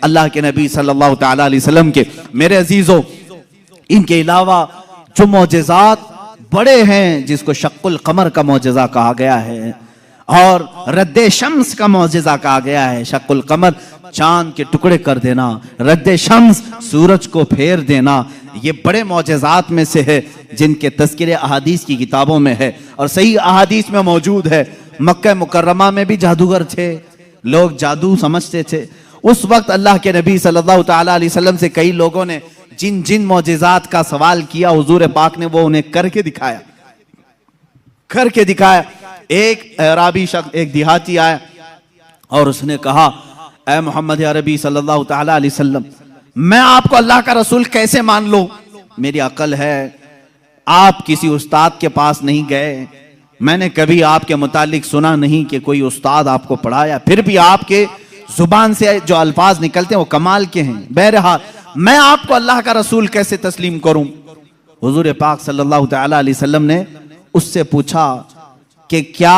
अल्लाह के नबी सल्लल्लाहु तआला अलैहि वसल्लम के। मेरे अजीजों, इनके अलावा जो मौजज़ात बड़े हैं, जिसको शक्कुल कमर का मौजज़ा कहा गया है और रद्दे शम्स का मौजज़ा कहा गया है। शक्कुल कमर चांद के टुकड़े कर देना, रद्दे शम्स सूरज को फेर देना, ये बड़े मौजज़ात में से है जिनके तज़किरे अहादीस की किताबों में है और सही अहादीस में मौजूद है। मक्का मुकर्रमा में भी जादूगर थे, लोग जादू समझते थे। उस वक्त अल्लाह के नबी सल्लल्लाहु तआला अलैहि वसल्लम से कई लोगों ने जिन जिन मौजज़ात का सवाल किया, हुजूर पाक ने वो उन्हें करके दिखाया। एक अराबी शख्स, एक देहाती आया और उसने कहा, ऐ मोहम्मद अरबी सल्लल्लाहु तआला अलैहि वसल्लम, मैं आपको अल्लाह का रसूल कैसे मान लूं? मेरी अकल है, आप किसी उस्ताद के पास नहीं गए, मैंने कभी आपके मुतालिक सुना नहीं कि कोई उस्ताद आपको पढ़ाया, फिर भी आपके जुबान से जो अल्फाज निकलते हैं वो कमाल के हैं। बहरहाल मैं आपको अल्लाह का रसूल कैसे तस्लीम करूं? हुजूर पाक सल्लल्लाहु तआला अलैहि वसल्लम ने उससे पूछा कि क्या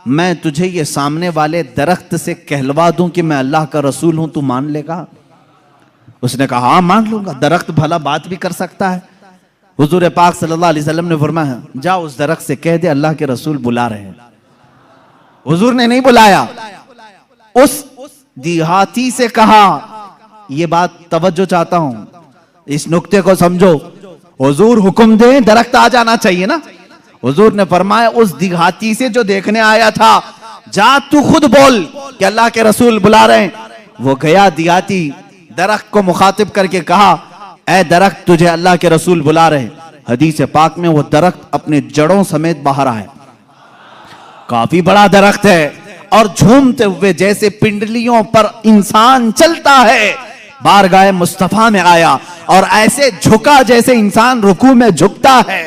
मैं तुझे ये सामने वाले दरख्त से कहलवा दूं कि मैं अल्लाह का रसूल हूं, तू मान लेगा? उसने कहा, हाँ मान लूंगा, दरख्त भला बात भी कर सकता है। हुजूर पाक सल्लल्लाहु अलैहि वसल्लम ने फरमाया, जा उस दरख्त से कह दे अल्लाह के रसूल बुला रहे हैं। हुजूर ने नहीं बुलाया, उस देहाती से कहा, ये बात तवज्जो चाहता हूं, इस नुक्ते को समझो। हुजूर हुक्म दे, दरख्त आ जाना चाहिए ना। हुजूर ने फरमाया, उस देहाती से जो देखने आया था, जा तू खुद बोल कि अल्लाह के रसूल बुला रहे हैं। वो गया, देहाती दरख्त को मुखातिब करके कहा, ऐ दरख्त तुझे अल्लाह के रसूल बुला रहे। हदीस पाक में वो दरख्त अपने जड़ों समेत बाहर आए, काफी बड़ा दरख्त है और झूमते हुए जैसे पिंडलियों पर इंसान चलता है, बारगाह मुस्तफा में आया और ऐसे झुका जैसे इंसान रुकू में झुकता है।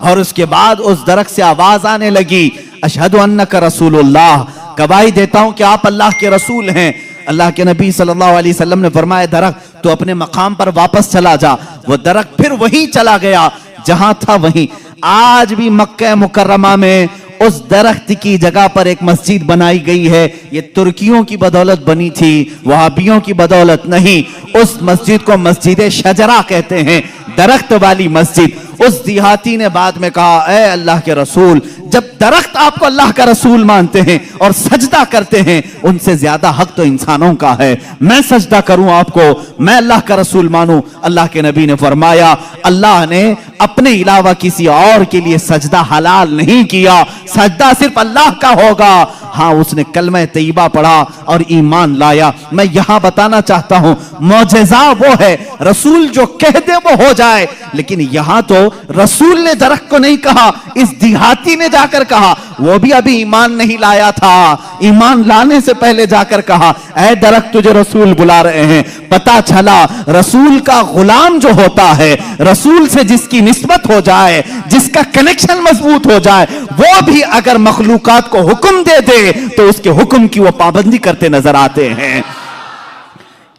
और उसके बाद उस दरख्त से आवाज आने लगी, अशहदु अन्नका रसूलुल्लाह, गवाही देता हूं कि आप अल्लाह के रसूल हैं। अल्लाह के नबी सल्लल्लाहु अलैहि वसल्लम ने फरमाया, दरख्त तो अपने मकाम पर वापस चला जा। वो दरख्त फिर वहीं चला गया जहां था वहीं। आज भी मक्का मुकर्रमा में उस दरख्त की जगह पर एक मस्जिद बनाई गई है। ये तुर्कियों की बदौलत बनी थी, वहाबियों की बदौलत नहीं। उस मस्जिद को मस्जिद शजरा कहते हैं, दरख्त वाली मस्जिद। उस देहाती ने बाद में कहा, ऐ अल्लाह के रसूल, जब दरख्त आपको अल्लाह का रसूल मानते हैं और सजदा करते हैं, उनसे ज्यादा हक तो इंसानों का है। मैं सजदा करूं आपको, मैं अल्लाह का रसूल मानूं? अल्लाह के नबी ने फरमाया, अल्लाह ने अपने अलावा किसी और के लिए सजदा हलाल नहीं किया, सजदा सिर्फ अल्लाह का होगा। हाँ, उसने कलमा तैयबा पढ़ा और ईमान लाया। मैं यहां बताना चाहता हूं, मौजज़ा वो है, रसूल जो कह दे वो हो जाए। लेकिन यहां तो रसूल ने दरख्त को नहीं कहा, इस देहाती ने जाकर कहा, वो भी अभी ईमान नहीं लाया था, ईमान लाने से पहले जाकर कहा, ऐ दरख्त तुझे रसूल बुला रहे हैं। पता चला रसूल का गुलाम जो होता है, रसूल से जिसकी निस्बत हो जाए, जिसका कनेक्शन मजबूत हो जाए, वो भी अगर मखलूकात को हुक्म दे दे तो उसके हुक्म की वो पाबंदी करते नजर आते हैं,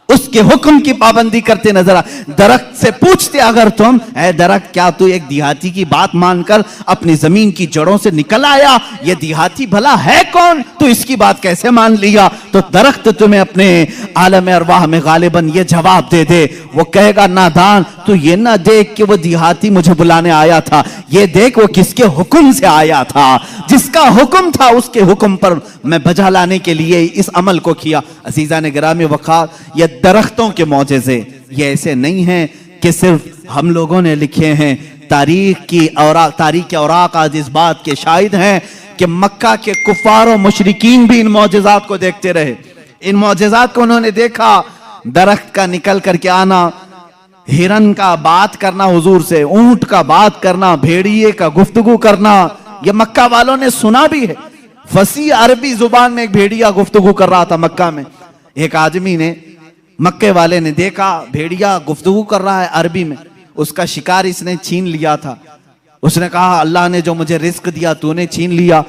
उसके हुक्म की पाबंदी करते नजर आ। दरख्त से पूछते अगर तुम, ऐ दरख्त क्या तू एक देहाती की बात मानकर अपनी जमीन की जड़ों से निकल आया? ये देहाती भला है कौन, तू इसकी बात कैसे मान लिया? तो दरख्त तुम्हें अपने आलम अरवाह में गालिबन ये जवाब दे दे। वो कहेगा, नादान, तू ये ना देख कि वो देहाती मुझे बुलाने आया था, ये देख वो किसके हुक्म से आया था। जिसका हुक्म था उसके हुक्म पर मैं बजा लाने के लिए इस अमल को किया। अजीजा ने गिरामी वक़ार, ये दरख्तों के मौजज़े ये ऐसे नहीं हैं कि सिर्फ हम लोगों ने लिखे हैं। तारीख औराक आज इस बात के शाहिद हैं कि मक्का के कुफार और मुशरिकीन भी इन मौजज़ात को देखते रहे। इन मौजज़ात को उन्होंने देखा, दरख्त का निकल करके आना, हिरन का बात करना हुजूर से, ऊंट का बात करना, भेड़िए का गुफ्तगू करना, ये मक्का वालों ने सुना भी है। फसी अरबी जुबान में एक भेड़िया गुफ्तगू कर रहा था मक्का में। एक आदमी ने, मक्के वाले ने देखा भेड़िया गुफ्तगू कर रहा है अरबी में, उसका शिकार इसने छीन लिया था। उसने कहा, अल्लाह ने जो मुझे रिस्क दिया तूने छीन लिया।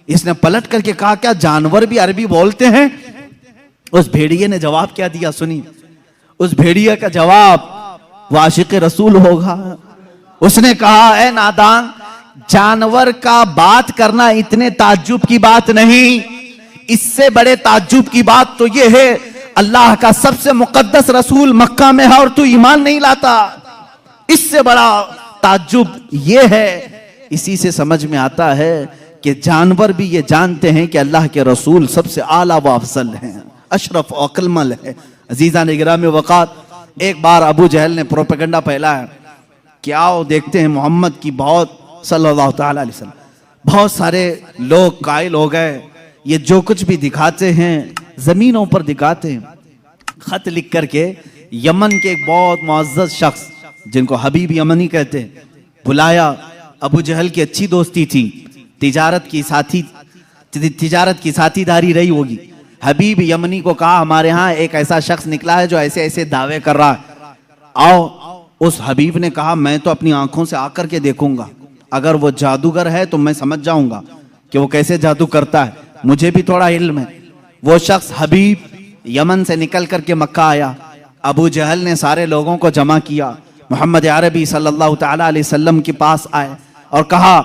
इसने पलट करके कहा, क्या जानवर भी अरबी बोलते हैं? उस भेड़िए ने जवाब क्या दिया सुनी। उस भेड़िए का जवाब वो आशिक रसूल होगा। उसने कहा, ए नादान, जानवर का बात करना इतने ताज्जुब की बात नहीं, इससे बड़े ताज्जुब की बात तो यह है अल्लाह का सबसे मुकद्दस रसूल मक्का में है और तू ईमान नहीं लाता। इससे बड़ा ताज्जुब ये है। इसी से समझ में आता है कि जानवर भी ये जानते हैं कि अल्लाह के रसूल सबसे आला व अफजल हैं, अशरफ और अक्लमल है। अजीज़ा ने गिरामी वक़ात, एक बार अबू जहल ने प्रोपेगेंडा फैलाया कि आओ देखते हैं मोहम्मद की बहुत सल्लल्लाहु तआला अलैहि वसल्लम, बहुत सारे लोग कायल हो गए, ये जो कुछ भी दिखाते हैं जमीनों पर दिखाते हैं। खत लिख करके यमन के एक बहुत मुअज़्ज़ज़ शख्स जिनको हबीब यमनी कहते हैं बुलाया। अबू जहल की अच्छी दोस्ती थी, तिजारत की साथीदारी रही होगी। हबीब यमनी को कहा हमारे यहाँ एक ऐसा शख्स निकला है जो ऐसे ऐसे दावे कर रहा है, आओ। उस हबीब ने कहा मैं तो अपनी आंखों से आकर के देखूंगा, अगर वो जादूगर है तो मैं समझ जाऊंगा कि वो कैसे जादू करता है, मुझे भी थोड़ा इल्म है। वो शख्स हबीब यमन से निकल करके मक्का आया। अबू जहल ने सारे लोगों को जमा किया, मोहम्मद अरबी सल्लल्लाहु तआला अलैहि वसल्लम के पास आए और कहा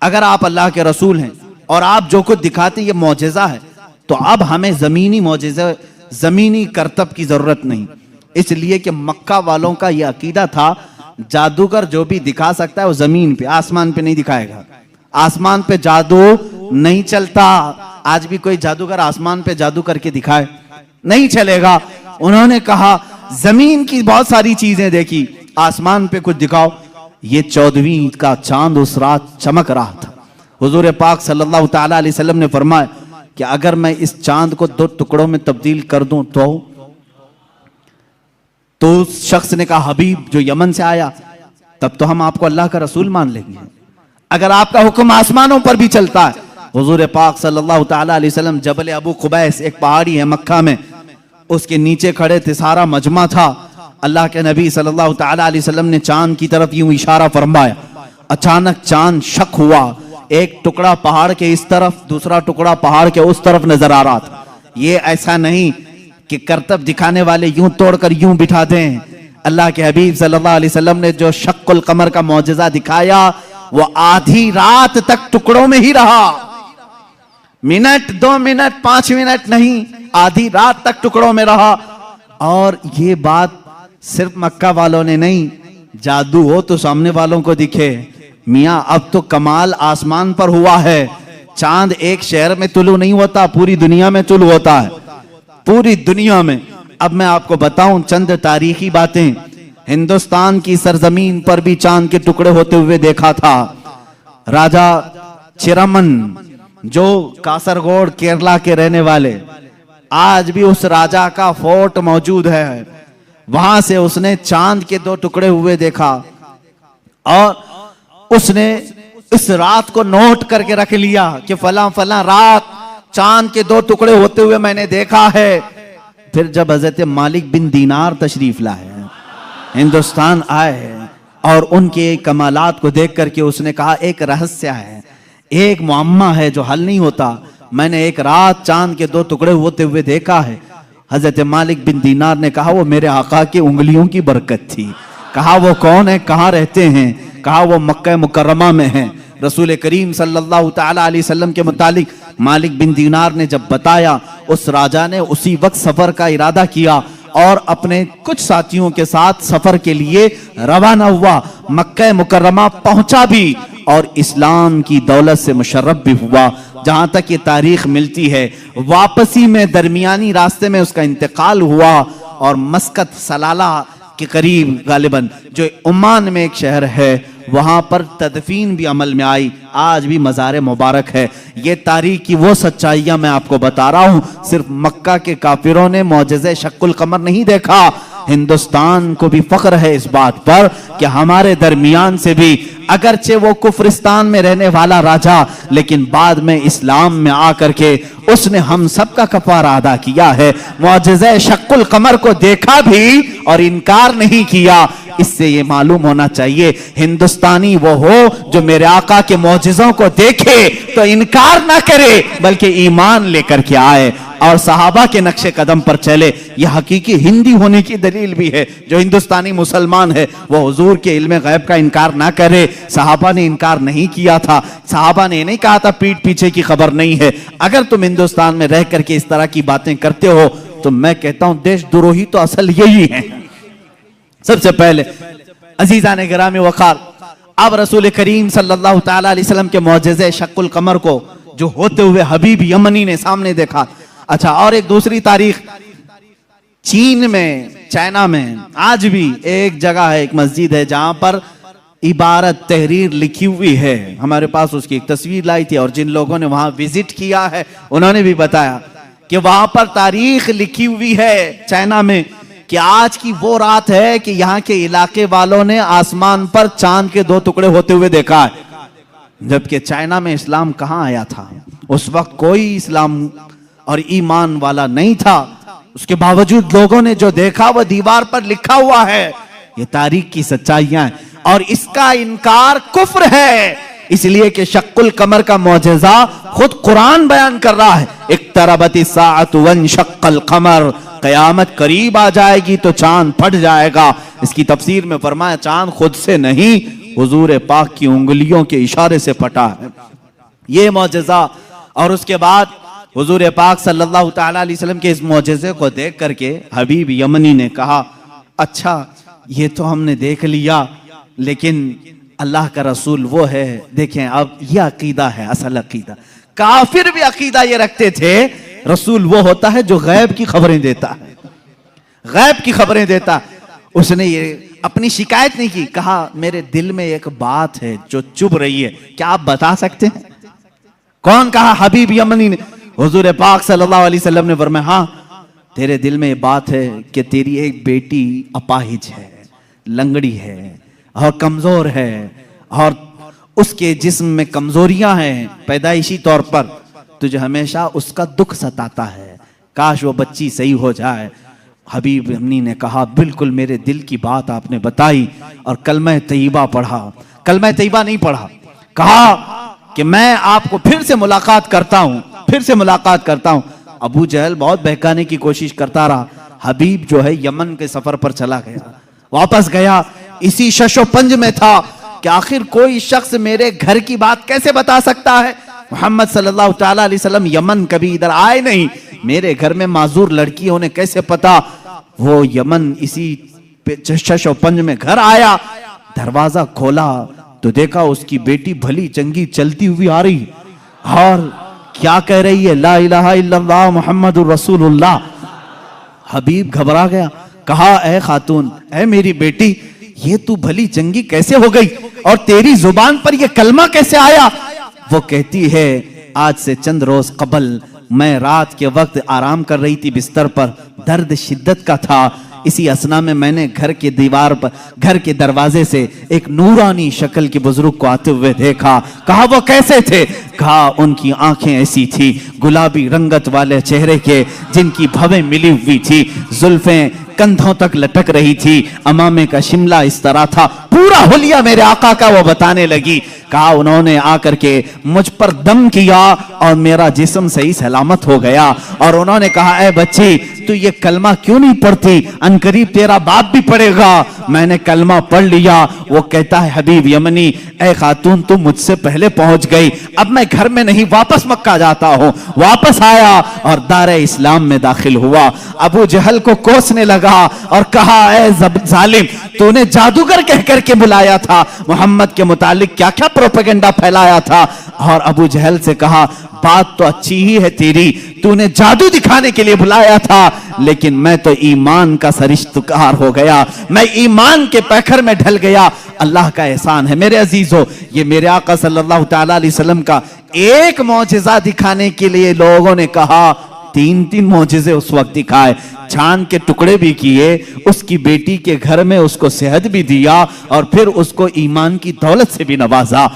अगर आप अल्लाह के रसूल हैं और आप जो कुछ दिखाते ये मौजज़ा है, तो अब हमें ज़मीनी मौजज़ा, ज़मीनी करतब की ज़रूरत नहीं। इसलिए कि मक्का वालों का ये अकीदा था जादूगर जो भी दिखा सकता है वो ज़मीन पे, आसमान पे नहीं दिखाएगा। आसमान पे जादू नहीं चलता। आज भी कोई जादूगर आसमान पे जादू करके दिखाए नहीं चलेगा। उन्होंने कहा जमीन की बहुत सारी चीजें देखी, आसमान पे कुछ दिखाओ। ये 14वीं ईद का चांद उस रात चमक रहा था। हुजूर पाक सल्लल्लाहु तआला अलैहि वसल्लम ने फरमाया कि अगर मैं इस चांद को 2 टुकड़ों में तब्दील कर दूं तो उस शख्स ने कहा हबीब जो यमन से आया, तब तो हम आपको अल्लाह का रसूल मान लेंगे, अगर आपका हुक्म आसमानों पर भी चलता है। हुजूर पाक सल्लल्लाहु तआला अलैहि वसल्लम जबल अबू कुबैस, एक पहाड़ी है मक्का में, उसके नीचे खड़े थे, सारा मजमा था। अल्लाह के नबी सल्लल्लाहु तआला अलैहि वसल्लम ने चांद की तरफ यूं इशारा फरमाया। अचानक चांद शक हुआ, एक टुकड़ा पहाड़ के इस तरफ, दूसरा टुकड़ा पहाड़ के उस तरफ नजर आ रहा था। ये ऐसा नहीं कि करतब दिखाने वाले यूं तोड़कर यूं बिठा दें। अल्लाह के हबीब सल्लल्लाहु अलैहि वसल्लम ने जो शक्कुल कमर का मौजज़ा दिखाया वो आधी रात तक टुकड़ों में ही रहा। मिनट, 2 मिनट, 5 मिनट नहीं, आधी रात तक टुकड़ों में रहा। और ये बात सिर्फ मक्का वालों ने नहीं, जादू हो तो सामने वालों को दिखे। मियाँ अब तो कमाल आसमान पर हुआ है। चांद एक शहर में तुलू नहीं होता, पूरी दुनिया में तुलू होता है, पूरी दुनिया में। अब मैं आपको बताऊं चंद तारीखी बातें। हिंदुस्तान की सरजमीन पर भी चांद के टुकड़े होते हुए देखा था। राजा चिरमन जो कासरगोड केरला के रहने वाले, आज भी उस राजा का फोर्ट मौजूद है। वहां से उसने चांद के 2 टुकड़े हुए देखा और उसने इस रात को नोट करके रख लिया कि फला फला रात चांद के 2 टुकड़े होते हुए मैंने देखा है। फिर जब हजरत मालिक बिन दीनार तशरीफ लाए, हिंदुस्तान आए और उनके कमालात को देख करके उसने कहा एक रहस्य है, एक मुअम्मा है जो हल नहीं होता। मैंने एक रात चांद के 2 टुकड़े होते हुए देखा है। हजरत मालिक बिन दीनार ने कहा वो मेरे आका की उंगलियों की बरकत थी। कहा वो कौन है, कहाँ रहते हैं? कहा वो मक्का मुकर्रमा में है। रसूल करीम सल्लल्लाहु तआला अलैहि वसल्लम के मुतालिक मालिक बिन दीनार ने जब बताया, उस राजा ने उसी वक्त सफर का इरादा किया और अपने कुछ साथियों के साथ सफर के लिए रवाना हुआ। मक्का मुकर्रमा पहुंचा भी और इस्लाम की दौलत से मुशर्रफ भी हुआ। जहां तक ये तारीख मिलती है, वापसी में दरमियानी रास्ते में उसका इंतकाल हुआ और मस्कत सलाला के करीब गालिबन जो ओमान में एक शहर है, वहां पर तदफीन भी अमल में आई। आज भी मज़ार मुबारक है। ये तारीख की वो सच्चाइयां मैं आपको बता रहा हूं। सिर्फ मक्का के काफिरों ने मौजज़े शक्कुल कमर नहीं देखा, हिंदुस्तान को भी फख्र है इस बात पर कि हमारे दरमियान से भी, अगरचे वो कुफरिस्तान में रहने वाला राजा, लेकिन बाद में इस्लाम में आकर के उसने हम सब का कफारा अदा किया है। मौजज़े शक्कुल कमर को देखा भी और इनकार नहीं किया। इससे ये मालूम होना चाहिए हिंदुस्तानी वो हो जो मेरे आका के मौजज़ों को देखे तो इनकार ना करे, बल्कि ईमान लेकर के आए और सहाबा के नक्शे कदम पर चले। यह हकीकी हिंदी होने की दलील भी है। जो हिंदुस्तानी मुसलमान है वो हुजूर के इल्म गैब का इनकार ना करे। सहाबा ने इनकार नहीं किया था। सहाबा ने नहीं कहा था पीठ पीछे की खबर नहीं है। अगर तुम हिंदुस्तान में रह करके इस तरह की बातें करते हो तो मैं कहता हूं देशद्रोही तो असल यही है। सबसे पहले अजीजान गिरामी वकार, अब रसूल करीम सल्लल्लाहु ताला अलैहि वसल्लम के मौजज़े शक्कुल कमर को जो होते हुए हबीब यमनी ने सामने देखा। अच्छा, और एक दूसरी तारीख, चीन में, चाइना में आज भी एक जगह है, एक मस्जिद है जहां पर इबारत तहरीर लिखी हुई है। हमारे पास उसकी एक तस्वीर लाई थी और जिन लोगों ने वहां विजिट किया है उन्होंने भी बताया कि वहां पर तारीख लिखी हुई है चाइना में कि आज की वो रात है कि यहाँ के इलाके वालों ने आसमान पर चांद के 2 टुकड़े होते हुए देखा है। जबकि चाइना में इस्लाम कहाँ आया था? उस वक्त कोई इस्लाम और ईमान वाला नहीं था। उसके बावजूद लोगों ने जो देखा वो दीवार पर लिखा हुआ है। ये तारीख की सच्चाइयां हैं और इसका इनकार कुफ्र है, इसलिए कि शक्कुल कमर का मौजज़ा खुद कुरान बयान कर रहा है। इक्तरबती साअतु वंशक्कल कमर, कयामत करीब आ जाएगी तो चांद फट जाएगा। इसकी तफसीर में फरमाया चांद खुद से नहीं, हुजूर पाक की उंगलियों के इशारे से फटा है। ये मौजज़ा, और उसके बाद हुजूर पाक सल्लल्लाहु ताला अलैहि वसल्लम के इस मौजज़े को देख करके हबीब यमनी ने कहा, अच्छा ये तो हमने देख लिया, लेकिन अल्लाह का रसूल वो है। देखें, अब यह अकीदा है, असल अकीदा। काफिर भी अकीदा ये रखते थे रसूल वो होता है जो गैब की खबरें देता है, गैब की खबरें देता। उसने ये अपनी शिकायत नहीं की, कहा मेरे दिल में एक बात है जो चुभ रही है, क्या आप बता सकते हैं? कौन कहा? हबीब यमनी ने। हुजूर पाक सल्लल्लाहु अलैहि वसल्लम ने फरमाया, हाँ तेरे दिल में ये बात है कि तेरी एक बेटी अपाहिज है, लंगड़ी है और कमजोर है और उसके जिस्म में कमजोरियां हैं पैदाइशी तौर पर, तुझे हमेशा उसका दुख सताता है, काश वो बच्ची सही हो जाए। हबीब यमनी ने कहा, बिल्कुल मेरे दिल की बात आपने बताई, और कलमा तैयबा पढ़ा। कलमा तैयबा नहीं पढ़ा, कहा कि मैं आपको फिर से मुलाकात करता हूं, फिर से मुलाकात करता हूं। अबू जहल बहुत बहकाने की कोशिश करता रहा। हबीब जो है यमन के सफर पर चला गया, वापस गया, इसी शशोपंज में था कि आखिर कोई शख्स मेरे घर की बात कैसे बता सकता है। मोहम्मद सल्लल्लाहु ताला अलैहि वसल्लम यमन कभी इधर आए नहीं, मेरे घर में माजूर लड़की उन्हें कैसे पता? वो यमन इसी शशोपंज में घर आया, दरवाजा खोला तो देखा उसकी बेटी भली चंगी चलती हुई आ रही और क्या कह रही है, ला इलाहा इल्लल्लाह मुहम्मदुर रसूलुल्लाह। हबीब घबरा गया, कहा ए खातून, ए मेरी बेटी, ये तू भली चंगी कैसे हो गई और तेरी जुबान पर ये कलमा कैसे आया? वो कहती है, आज से चंद रोज कबल मैं रात के वक्त आराम कर रही थी बिस्तर पर, दर्द शिद्दत का था, इसी असना में मैंने घर के दीवार पर, घर के दरवाजे से एक नूरानी शक्ल के बुजुर्ग को आते हुए देखा। कहा वो कैसे थे? कहा उनकी आंखें ऐसी थी गुलाबी रंगत वाले चेहरे के, जिनकी भवें मिली हुई थी, जुल्फें कंधों तक लटक रही थी, अमामे का शिमला इस तरह था, पूरा हुलिया मेरे आका का वो बताने लगी। कहा उन्होंने आकर के मुझ पर दम किया और मेरा जिस्म सही सलामत हो गया, और उन्होंने कहा ए बच्ची तू ये कलमा क्यों नहीं पढ़ती, अनकरीब तेरा बाप भी पढ़ेगा। मैंने कलमा पढ़ लिया। वो कहता है हबीब यमनी, ए खातून तू मुझसे पहले पहुंच गई, अब मैं घर में नहीं वापस मक्का जाता हूँ। वापस आया और दारे इस्लाम में दाखिल हुआ। अबू जहल को कोसने लगा और कहा ए जालिम, तूने जादूगर कह करके बुलाया था, मोहम्मद के मुतालिक क्या क्या प्रोपेगेंडा फैलाया था। और अबू जहल से कहा बात तो अच्छी ही है तेरी, तूने जादू दिखाने के लिए बुलाया था, लेकिन मैं तो ईमान का सरिश्तेदार हो गया, मैं ईमान के पैखर में ढल गया। अल्लाह का एहसान है मेरे अजीजों, ये मेरे आका सल्लल्लाहु ताला अलैहि वसल्लम का एक मौजिज़ा दिखाने के लिए लोगों ने कहा 3-3 मौजिज़े उस वक्त दिखाए, चांद के टुकड़े भी किए, उसकी बेटी के घर में उसको सेहत भी दिया और फिर उसको ईमान की दौलत से भी नवाजा।